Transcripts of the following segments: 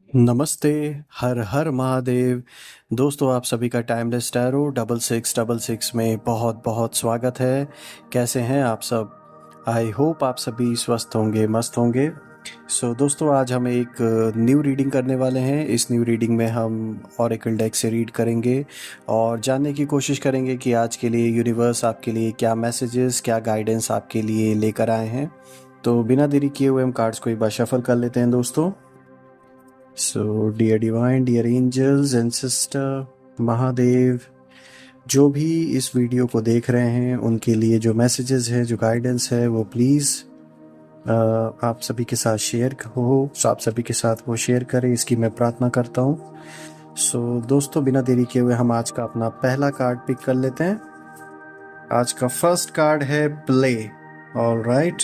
नमस्ते, हर हर महादेव। दोस्तों आप सभी का टाइमलेस टैरो 6666 में बहुत बहुत स्वागत है। कैसे हैं आप सब? आई होप आप सभी स्वस्थ होंगे, मस्त होंगे। दोस्तों आज हम एक न्यू रीडिंग करने वाले हैं। इस न्यू रीडिंग में हम ऑरेकल डेक से रीड करेंगे और जानने की कोशिश करेंगे कि आज के लिए यूनिवर्स आपके लिए क्या मैसेजेस, क्या गाइडेंस आपके लिए लेकर आए हैं। तो बिना देरी किए हुए हम कार्ड्स को एक बार शफल कर लेते हैं दोस्तों। Dear divine, dear angels and sister Mahadev, जो भी इस वीडियो को देख रहे हैं उनके लिए जो मैसेजेस है, जो गाइडेंस है, वो प्लीज़ आप सभी के साथ शेयर हो, आप सभी के साथ वो शेयर करें, इसकी मैं प्रार्थना करता हूँ। दोस्तों बिना देरी किए हुए हम आज का अपना पहला कार्ड पिक कर लेते हैं। आज का फर्स्ट कार्ड है play. All right,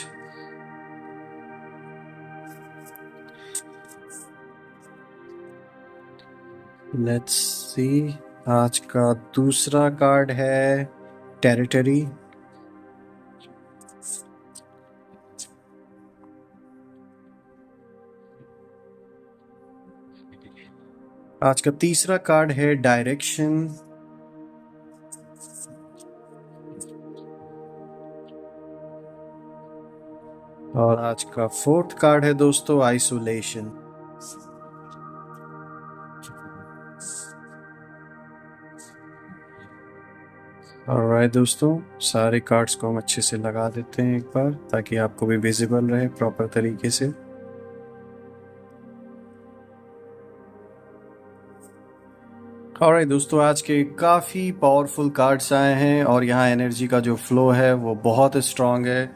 let's see. आज का दूसरा कार्ड है टेरिटरी। आज का तीसरा कार्ड है डायरेक्शन। और आज का फोर्थ कार्ड है दोस्तों आइसोलेशन। ऑलराइट दोस्तों, सारे कार्ड्स को हम अच्छे से लगा देते हैं एक बार, ताकि आपको भी विजिबल रहे प्रॉपर तरीके से। ऑलराइट दोस्तों, आज के काफ़ी पावरफुल कार्ड्स आए हैं और यहाँ एनर्जी का जो फ्लो है वो बहुत स्ट्रांग है।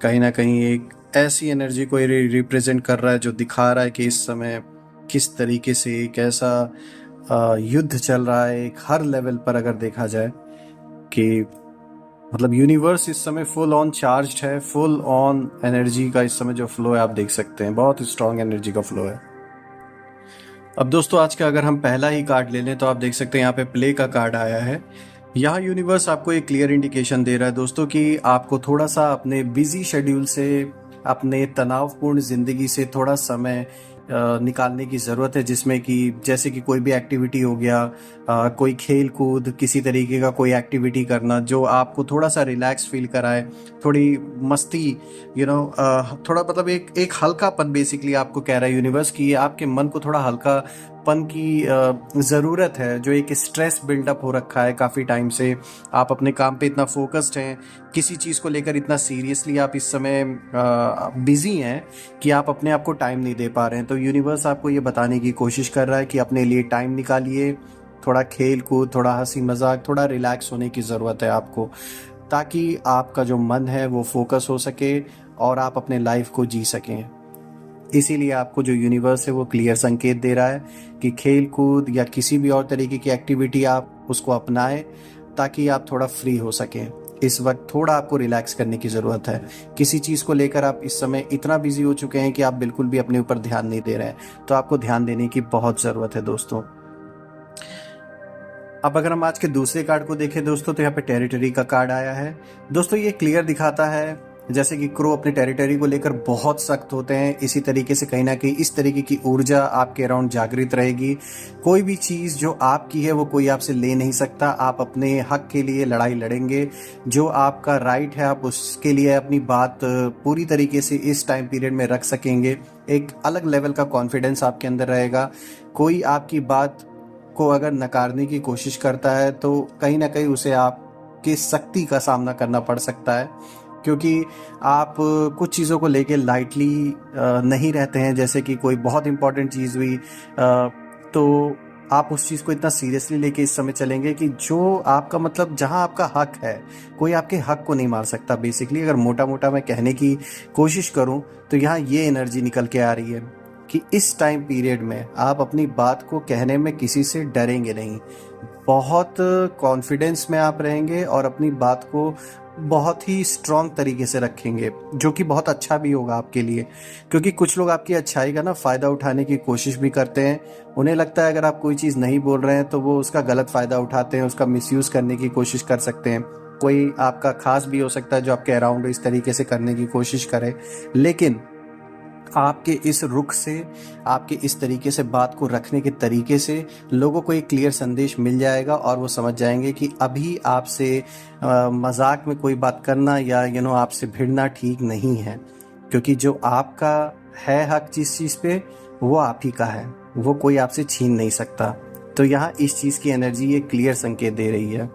कहीं ना कहीं एक ऐसी एनर्जी को रिप्रेजेंट कर रहा है जो दिखा रहा है कि इस समय किस तरीके से एक ऐसा युद्ध चल रहा है, एक हर लेवल पर अगर देखा जाए कि मतलब यूनिवर्स इस समय फुल ऑन चार्ज्ड है, फुल ऑन एनर्जी का इस समय जो फ्लो है आप देख सकते हैं, बहुत स्ट्रांग एनर्जी का फ्लो है। अब दोस्तों आज का अगर हम पहला ही कार्ड ले लें तो आप देख सकते हैं यहाँ पे प्ले का कार्ड आया है। यहाँ यूनिवर्स आपको एक क्लियर इंडिकेशन दे रहा है दोस्तों कि आपको थोड़ा सा अपने बिजी शेड्यूल से, अपने तनावपूर्ण ज़िंदगी से थोड़ा समय निकालने की ज़रूरत है, जिसमें कि जैसे कि कोई भी एक्टिविटी हो गया, कोई खेल कूद, किसी तरीके का कोई एक्टिविटी करना जो आपको थोड़ा सा रिलैक्स फील कराए, थोड़ी मस्ती, थोड़ा मतलब एक हल्कापन बेसिकली आपको कह रहा है यूनिवर्स की आपके मन को थोड़ा हल्कापन की ज़रूरत है। जो एक स्ट्रेस बिल्डअप हो रखा है काफ़ी टाइम से, आप अपने काम पे इतना फोकस्ड हैं, किसी चीज़ को लेकर इतना सीरियसली आप इस समय बिजी हैं कि आप अपने आप को टाइम नहीं दे पा रहे हैं। तो यूनिवर्स आपको ये बताने की कोशिश कर रहा है कि अपने लिए टाइम निकालिए, थोड़ा खेल कूद, थोड़ा हंसी मजाक, थोड़ा रिलैक्स होने की ज़रूरत है आपको, ताकि आपका जो मन है वो फोकस हो सके और आप अपने लाइफ को जी सकें। इसीलिए आपको जो यूनिवर्स है वो क्लियर संकेत दे रहा है कि खेल कूद या किसी भी और तरीके की एक्टिविटी आप उसको अपनाएं, ताकि आप थोड़ा फ्री हो सकें। इस वक्त थोड़ा आपको रिलैक्स करने की ज़रूरत है। किसी चीज़ को लेकर आप इस समय इतना बिजी हो चुके हैं कि आप बिल्कुल भी अपने ऊपर ध्यान नहीं दे रहे हैं, तो आपको ध्यान देने की बहुत ज़रूरत है दोस्तों। अब अगर हम आज के दूसरे कार्ड को देखें दोस्तों, तो यहाँ पे टेरिटरी का कार्ड आया है। दोस्तों ये क्लियर दिखाता है जैसे कि क्रो अपने टेरिटरी को लेकर बहुत सख्त होते हैं, इसी तरीके से कहीं ना कहीं इस तरीके की ऊर्जा आपके अराउंड जागृत रहेगी। कोई भी चीज़ जो आपकी है वो कोई आपसे ले नहीं सकता। आप अपने हक के लिए लड़ाई लड़ेंगे, जो आपका राइट है आप उसके लिए अपनी बात पूरी तरीके से इस टाइम पीरियड में रख सकेंगे। एक अलग लेवल का कॉन्फिडेंस आपके अंदर रहेगा। कोई आपकी बात को अगर नकारने की कोशिश करता है तो कहीं ना कहीं उसे आपकी सख्ती का सामना करना पड़ सकता है, क्योंकि आप कुछ चीज़ों को लेके लाइटली नहीं रहते हैं। जैसे कि कोई बहुत इंपॉर्टेंट चीज़ हुई तो आप उस चीज़ को इतना सीरियसली लेके इस समय चलेंगे कि जो आपका मतलब जहां आपका हक है, कोई आपके हक को नहीं मार सकता। बेसिकली अगर मोटा मोटा मैं कहने की कोशिश करूं तो यहाँ ये एनर्जी निकल के आ रही है कि इस टाइम पीरियड में आप अपनी बात को कहने में किसी से डरेंगे नहीं। बहुत कॉन्फिडेंस में आप रहेंगे और अपनी बात को बहुत ही स्ट्रांग तरीके से रखेंगे, जो कि बहुत अच्छा भी होगा आपके लिए। क्योंकि कुछ लोग आपकी अच्छाई का ना फ़ायदा उठाने की कोशिश भी करते हैं। उन्हें लगता है अगर आप कोई चीज़ नहीं बोल रहे हैं तो वो उसका गलत फ़ायदा उठाते हैं, उसका मिसयूज़ करने की कोशिश कर सकते हैं। कोई आपका खास भी हो सकता है जो आपके अराउंड इस तरीके से करने की कोशिश करे। लेकिन आपके इस रुख से, आपके इस तरीके से बात को रखने के तरीके से लोगों को एक क्लियर संदेश मिल जाएगा और वो समझ जाएंगे कि अभी आपसे मजाक में कोई बात करना या आपसे भिड़ना ठीक नहीं है, क्योंकि जो आपका है हक जिस चीज़ पे, वो आप ही का है, वो कोई आपसे छीन नहीं सकता। तो यहाँ इस चीज़ की एनर्जी ये क्लियर संकेत दे रही है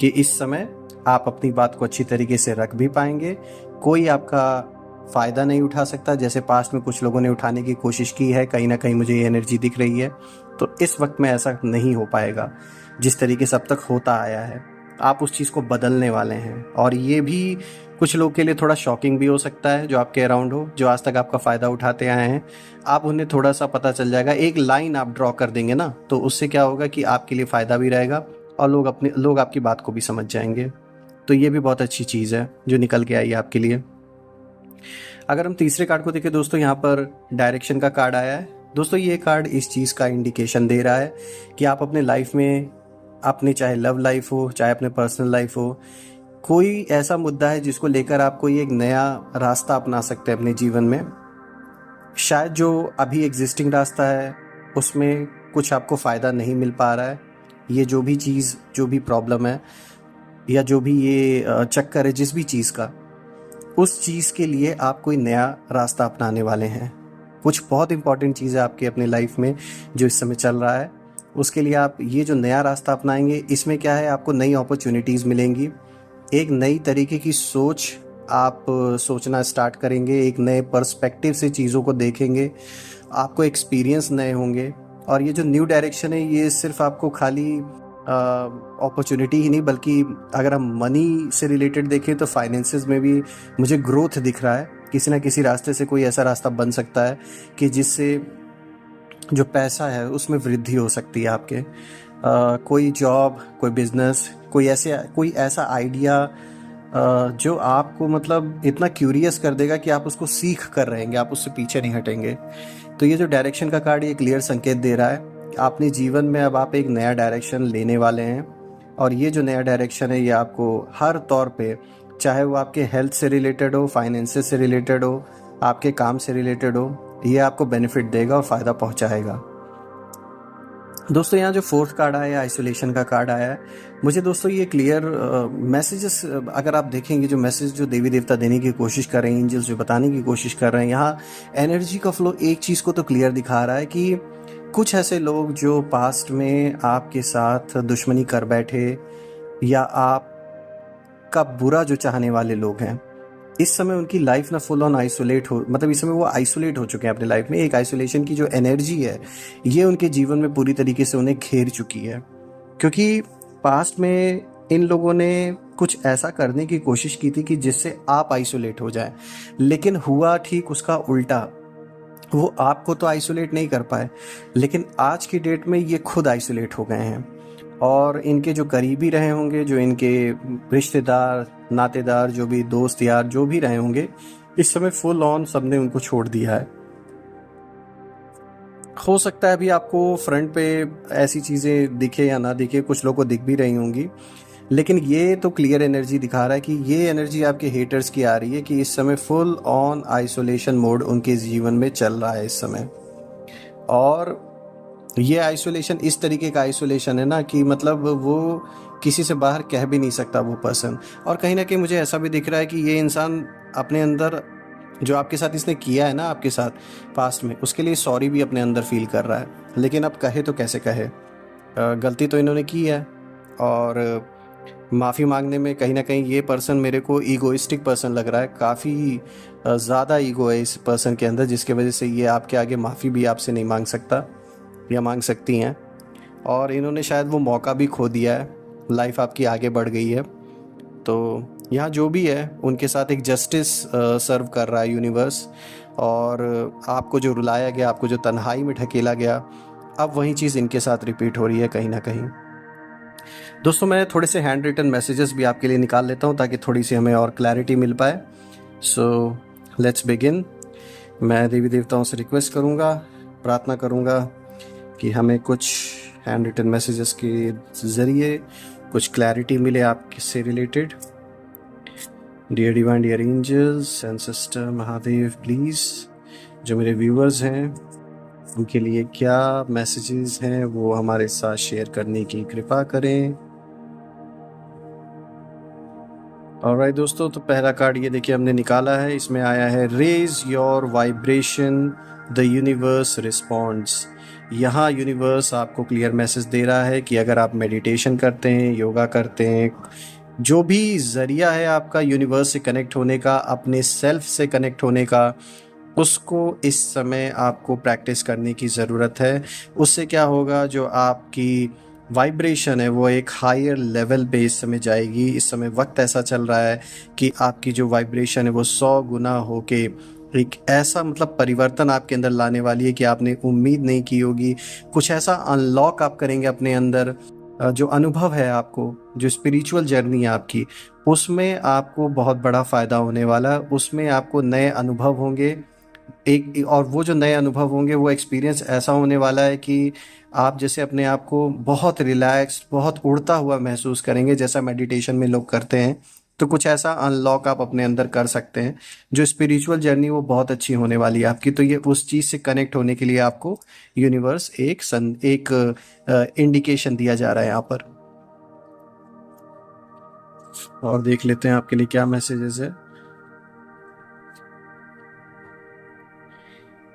कि इस समय आप अपनी बात को अच्छी तरीके से रख भी पाएंगे, कोई आपका फ़ायदा नहीं उठा सकता जैसे पास्ट में कुछ लोगों ने उठाने की कोशिश की है। कहीं ना कहीं मुझे ये एनर्जी दिख रही है, तो इस वक्त में ऐसा नहीं हो पाएगा जिस तरीके से अब तक होता आया है। आप उस चीज़ को बदलने वाले हैं, और ये भी कुछ लोग के लिए थोड़ा शॉकिंग भी हो सकता है जो आपके अराउंड हो, जो आज तक आपका फ़ायदा उठाते आए हैं। आप उन्हें थोड़ा सा पता चल जाएगा, एक लाइन आप ड्रॉ कर देंगे ना, तो उससे क्या होगा कि आपके लिए फ़ायदा भी रहेगा और लोग आपकी बात को भी समझ जाएंगे। तो ये भी बहुत अच्छी चीज़ है जो निकल के आई है आपके लिए। अगर हम तीसरे कार्ड को देखें दोस्तों, यहाँ पर डायरेक्शन का कार्ड आया है। दोस्तों ये कार्ड इस चीज़ का इंडिकेशन दे रहा है कि आप अपने लाइफ में, अपने चाहे लव लाइफ हो चाहे अपने पर्सनल लाइफ हो, कोई ऐसा मुद्दा है जिसको लेकर आप कोई एक नया रास्ता अपना सकते हैं अपने जीवन में। शायद जो अभी एग्जिस्टिंग रास्ता है उसमें कुछ आपको फ़ायदा नहीं मिल पा रहा है। ये जो भी चीज़, जो भी प्रॉब्लम है या जो भी ये चक्कर है जिस भी चीज़ का, उस चीज़ के लिए आप कोई नया रास्ता अपनाने वाले हैं। कुछ बहुत इंपॉर्टेंट चीज़ है आपकी अपनी लाइफ में जो इस समय चल रहा है, उसके लिए आप ये जो नया रास्ता अपनाएंगे, इसमें क्या है, आपको नई अपॉर्चुनिटीज़ मिलेंगी, एक नई तरीके की सोच आप सोचना स्टार्ट करेंगे, एक नए पर्सपेक्टिव से चीज़ों को देखेंगे, आपको एक्सपीरियंस नए होंगे। और ये जो न्यू डायरेक्शन है ये सिर्फ आपको खाली अपॉर्चुनिटी ही नहीं, बल्कि अगर हम मनी से रिलेटेड देखें तो फाइनेंसेस में भी मुझे ग्रोथ दिख रहा है। किसी ना किसी रास्ते से कोई ऐसा रास्ता बन सकता है कि जिससे जो पैसा है उसमें वृद्धि हो सकती है आपके। कोई जॉब, कोई बिजनेस, कोई ऐसा आइडिया जो आपको मतलब इतना क्यूरियस कर देगा कि आप उसको सीख कर रहेंगे, आप उससे पीछे नहीं हटेंगे। तो ये जो डायरेक्शन का कार्ड ये क्लियर संकेत दे रहा है अपने जीवन में अब आप एक नया डायरेक्शन लेने वाले हैं। और ये जो नया डायरेक्शन है ये आपको हर तौर पे, चाहे वो आपके हेल्थ से रिलेटेड हो, फाइनेंसेस से रिलेटेड हो, आपके काम से रिलेटेड हो, ये आपको बेनिफिट देगा और फ़ायदा पहुंचाएगा। दोस्तों यहाँ जो फोर्थ कार्ड आया है, आइसोलेशन का कार्ड आया है, मुझे दोस्तों ये क्लियर मैसेजेस, अगर आप देखेंगे जो मैसेज जो देवी देवता देने की कोशिश कर रहे हैं, एंजल्स जो बताने की कोशिश कर रहे हैं, यहाँ एनर्जी का फ्लो एक चीज़ को तो क्लियर दिखा रहा है कि कुछ ऐसे लोग जो पास्ट में आपके साथ दुश्मनी कर बैठे या आपका बुरा जो चाहने वाले लोग हैं, इस समय उनकी लाइफ ना फुल ऑन आइसोलेट हो, मतलब इस समय वो आइसोलेट हो चुके हैं अपनी लाइफ में। एक आइसोलेशन की जो एनर्जी है ये उनके जीवन में पूरी तरीके से उन्हें घेर चुकी है, क्योंकि पास्ट में इन लोगों ने कुछ ऐसा करने की कोशिश की थी कि जिससे आप आइसोलेट हो जाए, लेकिन हुआ ठीक उसका उल्टा। वो आपको तो आइसोलेट नहीं कर पाए, लेकिन आज की डेट में ये खुद आइसोलेट हो गए हैं। और इनके जो करीबी रहे होंगे, जो इनके रिश्तेदार, नातेदार, जो भी दोस्त यार जो भी रहे होंगे, इस समय फुल ऑन सबने उनको छोड़ दिया है। हो सकता है अभी आपको फ्रंट पे ऐसी चीज़ें दिखे या ना दिखे, कुछ लोगों को दिख भी रही होंगी, लेकिन ये तो क्लियर एनर्जी दिखा रहा है कि ये एनर्जी आपके हेटर्स की आ रही है कि इस समय फुल ऑन आइसोलेशन मोड उनके जीवन में चल रहा है इस समय। और ये आइसोलेशन इस तरीके का आइसोलेशन है ना कि मतलब वो किसी से बाहर कह भी नहीं सकता वो पर्सन। और कहीं ना कहीं मुझे ऐसा भी दिख रहा है कि ये इंसान अपने अंदर जो आपके साथ इसने किया है ना, आपके साथ पास्ट में, उसके लिए सॉरी भी अपने अंदर फील कर रहा है, लेकिन अब कहे तो कैसे कहे। गलती तो इन्होंने की है, और माफ़ी मांगने में कहीं ना कहीं ये पर्सन मेरे को ईगोइस्टिक पर्सन लग रहा है। काफ़ी ज़्यादा ईगो है इस पर्सन के अंदर, जिसके वजह से ये आपके आगे माफ़ी भी आपसे नहीं मांग सकता या मांग सकती हैं। और इन्होंने शायद वो मौका भी खो दिया है, लाइफ आपकी आगे बढ़ गई है। तो यहाँ जो भी है उनके साथ एक जस्टिस सर्व कर रहा है यूनिवर्स, और आपको जो रुलाया गया, आपको जो तन्हाई में ढकेला गया, अब वही चीज़ इनके साथ रिपीट हो रही है कहीं ना कहीं। दोस्तों मैं थोड़े से हैंड रिटन मैसेजेस भी आपके लिए निकाल लेता हूँ ताकि थोड़ी सी हमें और क्लैरिटी मिल पाए। So let's begin. मैं देवी देवताओं से रिक्वेस्ट करूँगा, प्रार्थना करूँगा कि हमें कुछ हैंड रिटन मैसेजेस के ज़रिए कुछ क्लैरिटी मिले आपसे related. Dear divine, dear angels, ancestor Mahadev, please जो मेरे व्यूअर्स हैं उनके लिए क्या मैसेजेस हैं वो हमारे साथ शेयर करने की कृपा करें। ऑलराइट दोस्तों, तो पहला कार्ड ये देखिए हमने निकाला है। इसमें आया है raise your vibration, the universe responds. यहाँ यूनिवर्स आपको क्लियर मैसेज दे रहा है कि अगर आप मेडिटेशन करते हैं, योगा करते हैं, जो भी ज़रिया है आपका यूनिवर्स से कनेक्ट होने का, अपने सेल्फ से कनेक्ट होने का, उसको इस समय आपको प्रैक्टिस करने की ज़रूरत है। उससे क्या होगा, जो आपकी वाइब्रेशन है वो एक हायर लेवल पे इस समय जाएगी। इस समय वक्त ऐसा चल रहा है कि आपकी जो वाइब्रेशन है वो 100 गुना होके एक ऐसा मतलब परिवर्तन आपके अंदर लाने वाली है कि आपने उम्मीद नहीं की होगी। कुछ ऐसा अनलॉक आप करेंगे अपने अंदर। जो अनुभव है आपको, जो स्पिरिचुअल जर्नी है आपकी, उसमें आपको बहुत बड़ा फ़ायदा होने वाला है। उसमें आपको नए अनुभव होंगे एक, और वो जो नए अनुभव होंगे वो एक्सपीरियंस ऐसा होने वाला है कि आप जैसे अपने आप को बहुत रिलैक्स्ड, बहुत उड़ता हुआ महसूस करेंगे, जैसा मेडिटेशन में लोग करते हैं। तो कुछ ऐसा अनलॉक आप अपने अंदर कर सकते हैं। जो स्पिरिचुअल जर्नी वो बहुत अच्छी होने वाली है आपकी। तो ये उस चीज़ से कनेक्ट होने के लिए आपको यूनिवर्स एक इंडिकेशन दिया जा रहा है यहाँ पर। और देख लेते हैं आपके लिए क्या मैसेजेस है।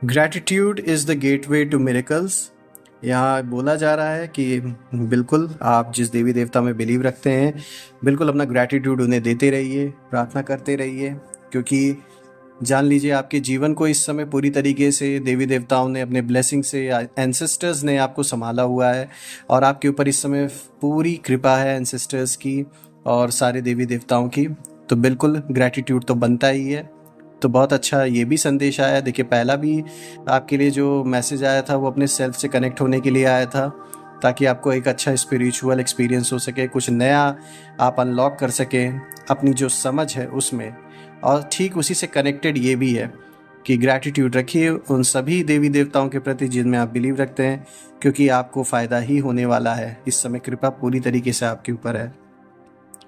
Gratitude is the gateway to miracles. यहाँ बोला जा रहा है कि बिल्कुल आप जिस देवी देवता में बिलीव रखते हैं, बिल्कुल अपना ग्रैटिट्यूड उन्हें देते रहिए, प्रार्थना करते रहिए, क्योंकि जान लीजिए आपके जीवन को इस समय पूरी तरीके से देवी देवताओं ने अपने ब्लेसिंग से, एंसेस्टर्स ने आपको संभाला हुआ है, और आपके ऊपर इस समय पूरी कृपा है एंसेस्टर्स की और सारे देवी देवताओं की। तो बिल्कुल ग्रैटिट्यूड तो बनता ही है। तो बहुत अच्छा ये भी संदेश आया। देखिए पहला भी आपके लिए जो मैसेज आया था वो अपने सेल्फ से कनेक्ट होने के लिए आया था, ताकि आपको एक अच्छा स्पिरिचुअल एक्सपीरियंस हो सके, कुछ नया आप अनलॉक कर सकें अपनी जो समझ है उसमें। और ठीक उसी से कनेक्टेड ये भी है कि ग्रैटिट्यूड रखिए उन सभी देवी देवताओं के प्रति जिनमें आप बिलीव रखते हैं, क्योंकि आपको फ़ायदा ही होने वाला है। इस समय कृपा पूरी तरीके से आपके ऊपर है।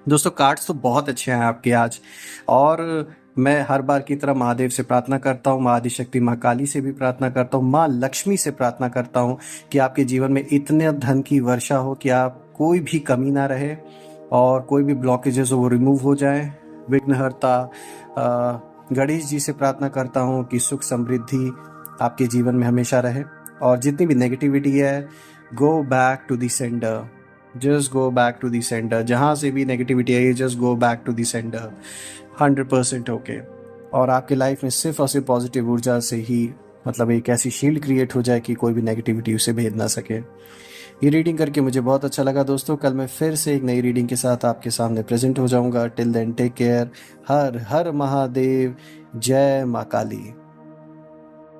दोस्तों कार्ड्स तो बहुत अच्छे हैं आपके आज, और मैं हर बार की तरह महादेव से प्रार्थना करता हूँ, माँ आदिशक्ति माँ काली से भी प्रार्थना करता हूँ, माँ लक्ष्मी से प्रार्थना करता हूँ कि आपके जीवन में इतने धन की वर्षा हो कि आप कोई भी कमी ना रहे, और कोई भी ब्लॉकेजेस हो वो रिमूव हो जाए। विघ्नहर्ता गणेश जी से प्रार्थना करता हूँ कि सुख समृद्धि आपके जीवन में हमेशा रहे, और जितनी भी नेगेटिविटी है go back to the centre, just go back to the centre. जहाँ से भी नेगेटिविटी आई just go back to the centre 100% होके, और आपके लाइफ में सिर्फ और सिर्फ पॉजिटिव ऊर्जा से ही मतलब एक ऐसी शील्ड क्रिएट हो जाए कि कोई भी नेगेटिविटी उसे भेद ना सके। ये रीडिंग करके मुझे बहुत अच्छा लगा दोस्तों। कल मैं फिर से एक नई रीडिंग के साथ आपके सामने प्रेजेंट हो जाऊंगा। Till then take care. हर हर महादेव। जय माँ काली।